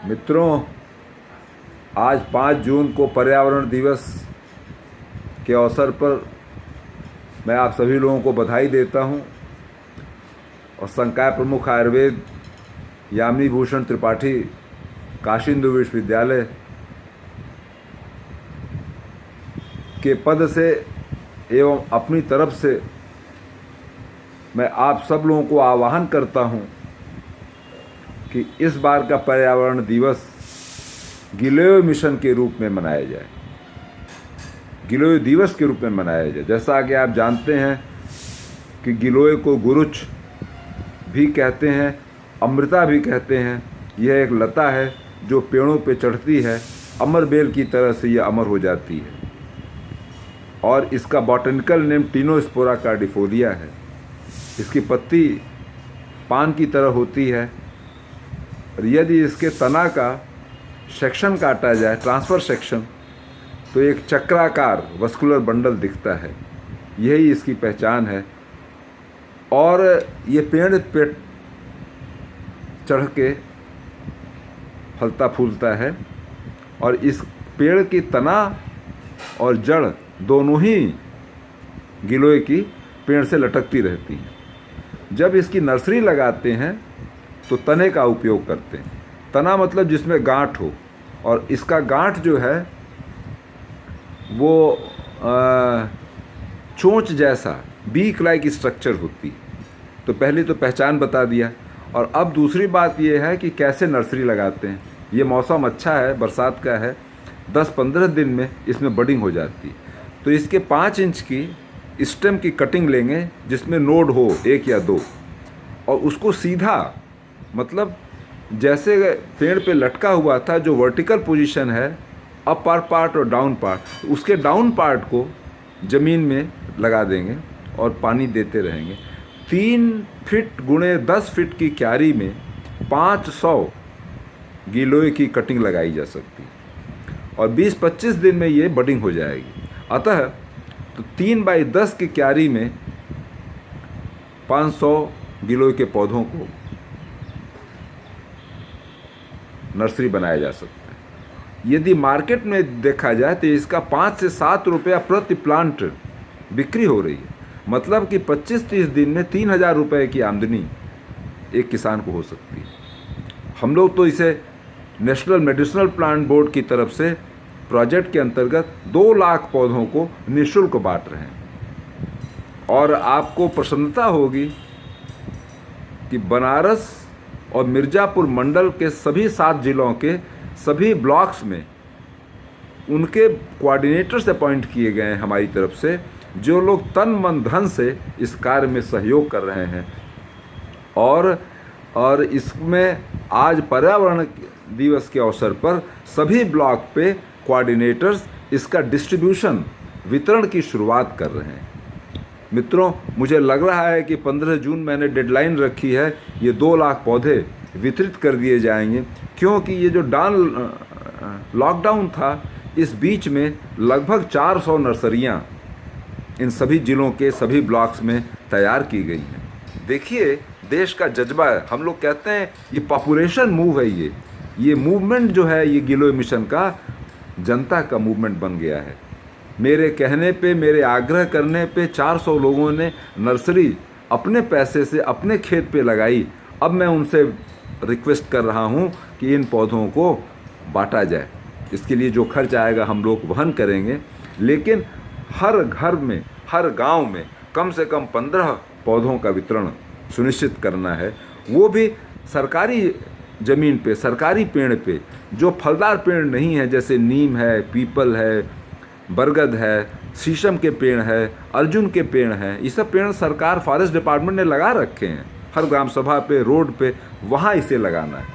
मित्रों, आज 5 जून को पर्यावरण दिवस के अवसर पर मैं आप सभी लोगों को बधाई देता हूं और संकाय प्रमुख आयुर्वेद यामिनी भूषण त्रिपाठी काशी हिंदू विश्वविद्यालय के पद से एवं अपनी तरफ से मैं आप सब लोगों को आह्वान करता हूं कि इस बार का पर्यावरण दिवस गिलोय मिशन के रूप में मनाया जाए, गिलोय दिवस के रूप में मनाया जाए। जैसा कि आप जानते हैं कि गिलोय को गुरुच भी कहते हैं, अमृता भी कहते हैं। यह एक लता है जो पेड़ों पे चढ़ती है, अमर बेल की तरह से यह अमर हो जाती है और इसका बॉटनिकल नेम टिनोस्पोरा कार्डिफोलिया है। इसकी पत्ती पान की तरह होती है और यदि इसके तना का सेक्शन काटा जाए, ट्रांसफर सेक्शन, तो एक चक्राकार वस्कुलर बंडल दिखता है। यही इसकी पहचान है और ये पेड़ पे चढ़ के फलता फूलता है और इस पेड़ की तना और जड़ दोनों ही गिलोय की पेड़ से लटकती रहती हैं। जब इसकी नर्सरी लगाते हैं तो तने का उपयोग करते हैं। तना मतलब जिसमें गांठ हो, और इसका गांठ जो है वो चोंच जैसा बीक लाइक स्ट्रक्चर होती है। तो पहले तो पहचान बता दिया, और अब दूसरी बात ये है कि कैसे नर्सरी लगाते हैं। ये मौसम अच्छा है, बरसात का है, 10-15 दिन में इसमें बडिंग हो जाती है। तो इसके 5 इंच की स्टेम की कटिंग लेंगे जिसमें नोड हो 1 या 2, और उसको सीधा, मतलब जैसे पेड़ पे लटका हुआ था जो वर्टिकल पोजीशन है, अपर पार्ट और डाउन पार्ट, उसके डाउन पार्ट को ज़मीन में लगा देंगे और पानी देते रहेंगे। 3 फीट गुणे 10 फीट की क्यारी में 500 गिलोय की कटिंग लगाई जा सकती है और 20-25 दिन में ये बडिंग हो जाएगी। अतः तो 3x10 की क्यारी में 500 गिलोय के पौधों को नर्सरी बनाया जा सकता है। यदि मार्केट में देखा जाए तो इसका 5 से 7 रुपया प्रति प्लांट बिक्री हो रही है। मतलब कि 25-30 दिन में 3,000 रुपये की आमदनी एक किसान को हो सकती है। हम लोग तो इसे नेशनल मेडिसिनल प्लांट बोर्ड की तरफ से प्रोजेक्ट के अंतर्गत 2 लाख पौधों को निःशुल्क बांट रहे हैं। और आपको प्रसन्नता होगी कि बनारस और मिर्ज़ापुर मंडल के सभी 7 जिलों के सभी ब्लॉक्स में उनके कोऑर्डिनेटर्स अपॉइंट किए गए हैं हमारी तरफ से, जो लोग तन मन धन से इस कार्य में सहयोग कर रहे हैं। और इसमें आज पर्यावरण दिवस के अवसर पर सभी ब्लॉक पे कोऑर्डिनेटर्स इसका डिस्ट्रीब्यूशन, वितरण की शुरुआत कर रहे हैं। मित्रों, मुझे लग रहा है कि 15 जून मैंने डेडलाइन रखी है, ये 2 लाख पौधे वितरित कर दिए जाएंगे, क्योंकि ये जो लॉकडाउन था, इस बीच में लगभग 400 नर्सरियाँ इन सभी जिलों के सभी ब्लॉक्स में तैयार की गई हैं। देखिए, देश का जज्बा है। हम लोग कहते हैं ये पॉपुलेशन मूव है, ये मूवमेंट जो है, ये गिलोय मिशन का जनता का मूवमेंट बन गया है। मेरे कहने पे, मेरे आग्रह करने पे 400 लोगों ने नर्सरी अपने पैसे से अपने खेत पे लगाई। अब मैं उनसे रिक्वेस्ट कर रहा हूँ कि इन पौधों को बांटा जाए। इसके लिए जो खर्च आएगा हम लोग वहन करेंगे, लेकिन हर घर में, हर गांव में कम से कम 15 पौधों का वितरण सुनिश्चित करना है। वो भी सरकारी ज़मीन पे, सरकारी पेड़ पे, जो फलदार पेड़ नहीं है, जैसे नीम है, पीपल है, बरगद है, शीशम के पेड़ है, अर्जुन के पेड़ हैं। ये सब पेड़ सरकार, फॉरेस्ट डिपार्टमेंट ने लगा रखे हैं। हर ग्राम सभा पे, रोड पे, वहाँ इसे लगाना है।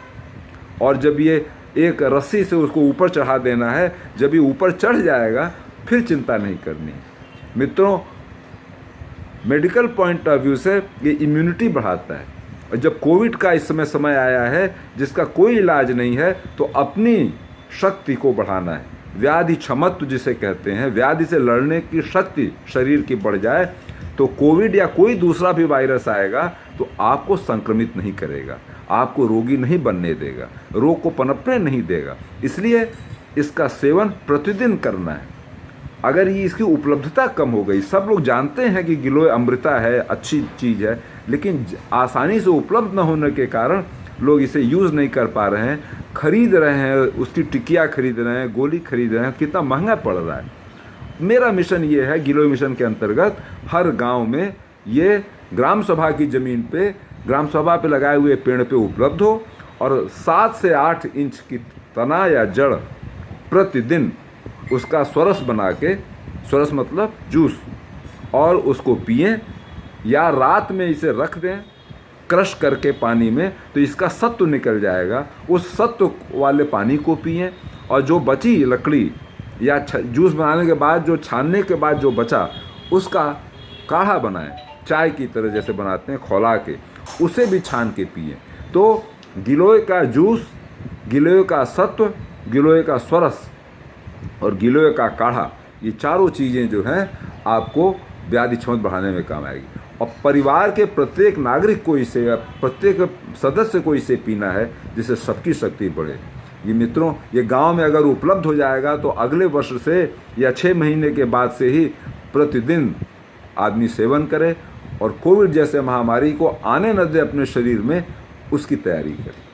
और जब ये एक रस्सी से उसको ऊपर चढ़ा देना है, जब ये ऊपर चढ़ जाएगा फिर चिंता नहीं करनी है। मित्रों, मेडिकल पॉइंट ऑफ व्यू से ये इम्यूनिटी बढ़ाता है। और जब कोविड का इस समय आया है जिसका कोई इलाज नहीं है, तो अपनी शक्ति को बढ़ाना है। व्याधि क्षमत्व जिसे कहते हैं, व्याधि से लड़ने की शक्ति शरीर की बढ़ जाए, तो कोविड या कोई दूसरा भी वायरस आएगा तो आपको संक्रमित नहीं करेगा। आपको रोगी नहीं बनने देगा, रोग को पनपने नहीं देगा। इसलिए इसका सेवन प्रतिदिन करना है। अगर ये इसकी उपलब्धता कम हो गई, सब लोग जानते हैं कि गिलोय अमृता है, अच्छी चीज़ है, लेकिन आसानी से उपलब्ध न होने के कारण लोग इसे यूज़ नहीं कर पा रहे हैं, खरीद रहे हैं, उसकी टिकिया खरीद रहे हैं, गोली खरीद रहे हैं, कितना महंगा पड़ रहा है। मेरा मिशन ये है, गिलोय मिशन के अंतर्गत हर गांव में ये ग्राम सभा की ज़मीन पे, ग्राम सभा पे लगाए हुए पेड़ पे उपलब्ध हो, और 7 से 8 इंच की तना या जड़ प्रतिदिन उसका स्वरस बना के, स्वरस मतलब जूस, और उसको पिएं, या रात में इसे रख दें क्रश करके पानी में, तो इसका सत्व निकल जाएगा। उस सत्व वाले पानी को पिएं, और जो बची लकड़ी या जूस बनाने के बाद जो छानने के बाद जो बचा, उसका काढ़ा बनाएं, चाय की तरह जैसे बनाते हैं खौला के, उसे भी छान के पिएं। तो गिलोय का जूस, गिलोय का सत्व, गिलोय का स्वरस और गिलोय का काढ़ा, ये चारों चीज़ें जो हैं आपको व्याधि क्षमता बढ़ाने में काम आएगी। और परिवार के प्रत्येक नागरिक को इसे, प्रत्येक सदस्य को इसे पीना है, जिससे सबकी शक्ति बढ़े। ये मित्रों, ये गांव में अगर उपलब्ध हो जाएगा तो अगले वर्ष से या 6 महीने के बाद से ही प्रतिदिन आदमी सेवन करे, और कोविड जैसे महामारी को आने न दे अपने शरीर में, उसकी तैयारी करे।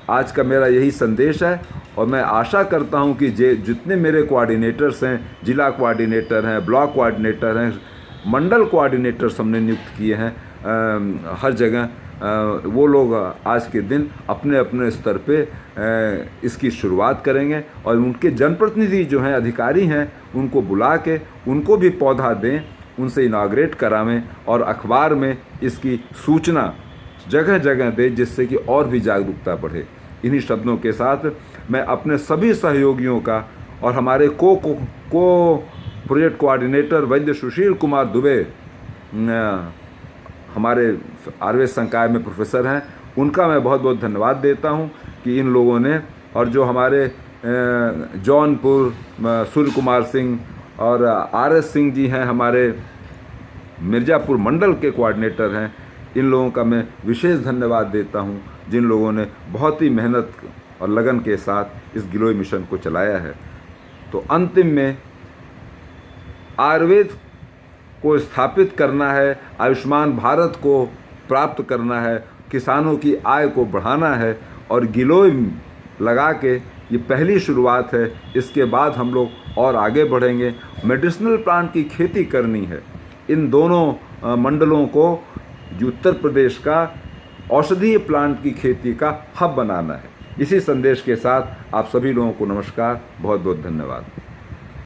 आज का मेरा यही संदेश है, और मैं आशा करता हूं कि जितने मेरे कोऑर्डिनेटर्स हैं, जिला कोऑर्डिनेटर हैं, ब्लॉक कोऑर्डिनेटर हैं, मंडल कोऑर्डिनेटर्स हमने नियुक्त किए हैं हर जगह, वो लोग आज के दिन अपने अपने स्तर पे इसकी शुरुआत करेंगे, और उनके जनप्रतिनिधि जो हैं, अधिकारी हैं, उनको बुला के उनको भी पौधा दें, उनसे इनाग्रेट करावें, और अखबार में इसकी सूचना जगह जगह दें, जिससे कि और भी जागरूकता बढ़े। इन्हीं शब्दों के साथ मैं अपने सभी सहयोगियों का, और हमारे को प्रोजेक्ट कोऑर्डिनेटर वैद्य सुशील कुमार दुबे हमारे आयुर्वेद संकाय में प्रोफेसर हैं, उनका मैं बहुत बहुत धन्यवाद देता हूं कि इन लोगों ने, और जो हमारे जौनपुर सूर्य कुमार सिंह और RS सिंह जी हैं, हमारे मिर्ज़ापुर मंडल के कोऑर्डिनेटर हैं, इन लोगों का मैं विशेष धन्यवाद देता हूं, जिन लोगों ने बहुत ही मेहनत और लगन के साथ इस गिलोय मिशन को चलाया है। तो अंतिम में आयुर्वेद को स्थापित करना है, आयुष्मान भारत को प्राप्त करना है, किसानों की आय को बढ़ाना है, और गिलोय लगा के ये पहली शुरुआत है। इसके बाद हम लोग और आगे बढ़ेंगे। मेडिसिनल प्लांट की खेती करनी है। इन दोनों मंडलों को जो उत्तर प्रदेश का औषधीय प्लांट की खेती का हब बनाना है। इसी संदेश के साथ आप सभी लोगों को नमस्कार, बहुत बहुत धन्यवाद।